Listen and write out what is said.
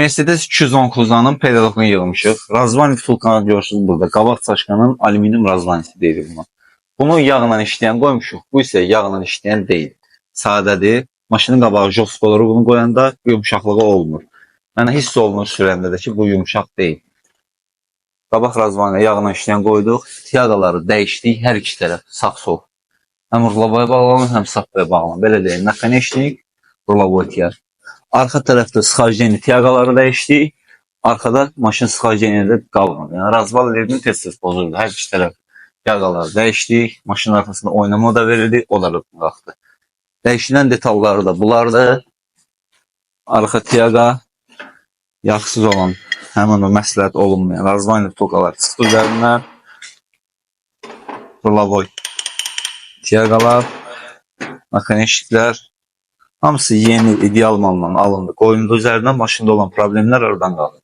Mercedes 210 Cruza'nın pedalını yığmışıq. Razvani vtulkanı görürsünüz burada. Qabaq çaşkanın alüminium razvanisi deyilir buna. Bunu yağla işləyən qoymuşuq. Bu isə yağla işləyən deyil. Sadədir. Maşının qabağı jost olur. Bunu qoyanda yumuşaqlığı olmur. Yəni hiss olunur sürəndə də ki, bu yumuşaq deyil. Qabaq razvanı yağla işləyən qoyduq. Tiyaqaları dəyişdik hər iki tərəf sağ-sol. Həm rulavaya bağlanır, həm sapaya bağlanır. Belə deyil. Nakонечник, rulavaya tiyaq. Arxa tərəfdə sıxaceni tiyaqaları dəyişdik. Arkada maşın sıxaceni də qalmadı. Yəni razval eləyirdim, tez-tez bozuldu. Hər iki tərəf tiyaqaları dəyişdik. Maşının arxasında oynama da verildi. O da qalxdı. Dəyişilən detalları da bunlardır. Arxa tiyaqa yaxsız olan, həmin o məsləhət olunmayan razvalni vtulkalar çıxdı üzərindən. Rulavoy tiyaqalar, nakонечникlər hamısı yeni, ideal maldan alındı. Qoyuldu üzərindən, maşında olan problemlər oradan qaldı.